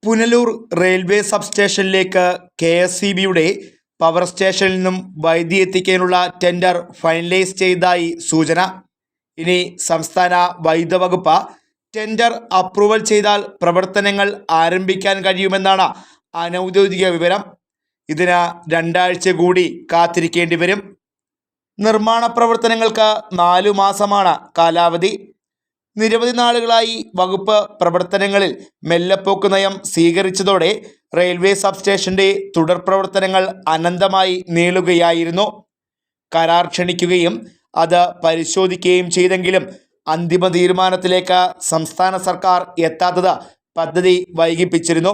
Punalur railway സബ്സ്റ്റേഷനിലേക്ക് KSEBയുടെ power സ്റ്റേഷനിൽ നിന്നും വൈദ്യുതി എത്തിക്കാനുള്ള ടെൻഡർ ഫൈനലൈസ് ചെയ്തതായി സൂചന. ഇനി സംസ്ഥാന വൈദ്യുത വകുപ്പ് ടെൻഡർ അപ്രൂവൽ ചെയ്താൽ പ്രവർത്തനങ്ങൾ ആരംഭിക്കാൻ കഴിയുമെന്നാണ് അനൗദ്യോഗിക വിവരം. ഇതിന് 2 ആഴ്ച കൂടി കാത്തിരിക്കേണ്ടി വരും. നിർമ്മാണ പ്രവർത്തനങ്ങൾക്ക് 4 മാസമാണ് കാലാവധി. നിരവധി നാളുകളായി വകുപ്പ് പ്രവർത്തനങ്ങളിൽ മെല്ലെപ്പോക്ക് നയം സ്വീകരിച്ചതോടെ റെയിൽവേ സബ്സ്റ്റേഷന്റെ തുടർ പ്രവർത്തനങ്ങൾ അനന്തമായി നീളുകയായിരുന്നു. കരാർ ക്ഷണിക്കുകയും അത് പരിശോധിക്കുകയും ചെയ്തെങ്കിലും അന്തിമ തീരുമാനത്തിലേക്ക് സംസ്ഥാന സർക്കാർ എത്താത്തത് പദ്ധതി വൈകിപ്പിച്ചിരുന്നു.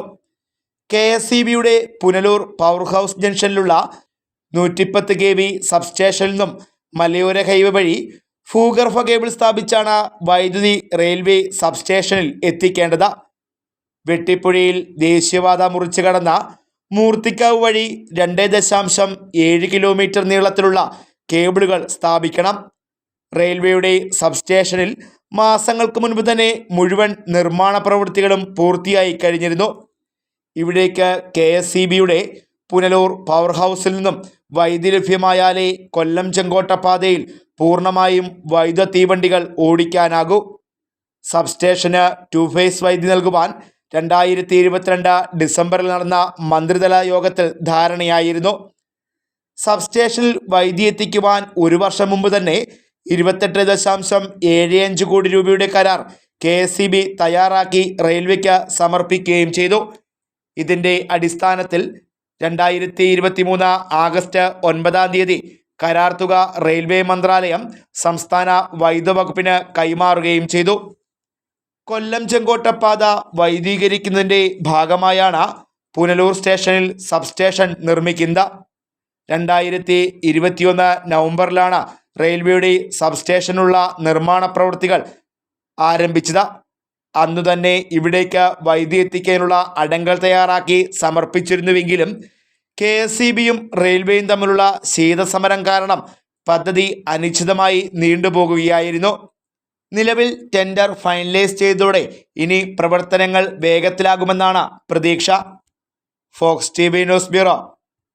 KSEBയുടെ പുനലൂർ പവർ ഹൗസ് ജംഗ്ഷനിലുള്ള 110 kV സബ്സ്റ്റേഷനിൽ നിന്നും മലയോര ഹൈവേ വഴി ഭൂഗർഭ കേബിൾ സ്ഥാപിച്ചാണ് വൈദ്യുതി റെയിൽവേ സബ്സ്റ്റേഷനിൽ എത്തിക്കേണ്ടത്. വെട്ടിപ്പുഴയിൽ ദേശീയപാത മുറിച്ചു കടന്ന മൂർത്തിക്കാവ് വഴി 2.7 കിലോമീറ്റർ നീളത്തിലുള്ള കേബിളുകൾ സ്ഥാപിക്കണം. റെയിൽവേയുടെ സബ്സ്റ്റേഷനിൽ മാസങ്ങൾക്ക് മുൻപ് തന്നെ മുഴുവൻ നിർമ്മാണ പ്രവൃത്തികളും പൂർത്തിയായി കഴിഞ്ഞിരുന്നു. ഇവിടേക്ക് KSEBയുടെ പുനലൂർ പവർ ഹൗസിൽ നിന്നും വൈദ്യുതി ലഭ്യമായാലേ കൊല്ലം ചെങ്കോട്ട പാതയിൽ പൂർണ്ണമായും വൈദ്യുത തീവണ്ടികൾ ഓടിക്കാനാകൂ. സബ്സ്റ്റേഷന് 2 ഫേസ് വൈദ്യുതി നൽകുവാൻ 2022 ഡിസംബറിൽ നടന്ന മന്ത്രിതല യോഗത്തിൽ ധാരണയായിരുന്നു. സബ്സ്റ്റേഷനിൽ വൈദ്യുതി എത്തിക്കുവാൻ 1 വർഷം മുമ്പ് തന്നെ 28.75 കോടി രൂപയുടെ കരാർ KSEB തയ്യാറാക്കി റെയിൽവേക്ക് സമർപ്പിക്കുകയും ചെയ്തു. ഇതിൻ്റെ അടിസ്ഥാനത്തിൽ 2023 ആഗസ്റ്റ് 9 കരാർ തുക റെയിൽവേ മന്ത്രാലയം സംസ്ഥാന വൈദ്യുത വകുപ്പിന് കൈമാറുകയും ചെയ്തു. കൊല്ലം ചെങ്കോട്ട പാത വൈദ്യുതീകരിക്കുന്നതിൻ്റെ ഭാഗമായാണ് പുനലൂർ സ്റ്റേഷനിൽ സബ്സ്റ്റേഷൻ നിർമ്മിക്കുന്നത്. 2021 നവംബറിലാണ് റെയിൽവേയുടെ സബ്സ്റ്റേഷനുള്ള നിർമ്മാണ പ്രവൃത്തികൾ ആരംഭിച്ചത്. അന്നു തന്നെ ഇവിടേക്ക് വൈദ്യുതി എത്തിക്കാനുള്ള അടങ്കൽ തയ്യാറാക്കി സമർപ്പിച്ചിരുന്നുവെങ്കിലും KSEBയും റെയിൽവേയും തമ്മിലുള്ള ശീതസമരം കാരണം പദ്ധതി അനിശ്ചിതമായി നീണ്ടുപോകുകയായിരുന്നു. നിലവിൽ ടെൻഡർ ഫൈനലൈസ് ചെയ്തതോടെ ഇനി പ്രവർത്തനങ്ങൾ വേഗത്തിലാകുമെന്നാണ് പ്രതീക്ഷ. Fox TV news bureau,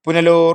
Punalur.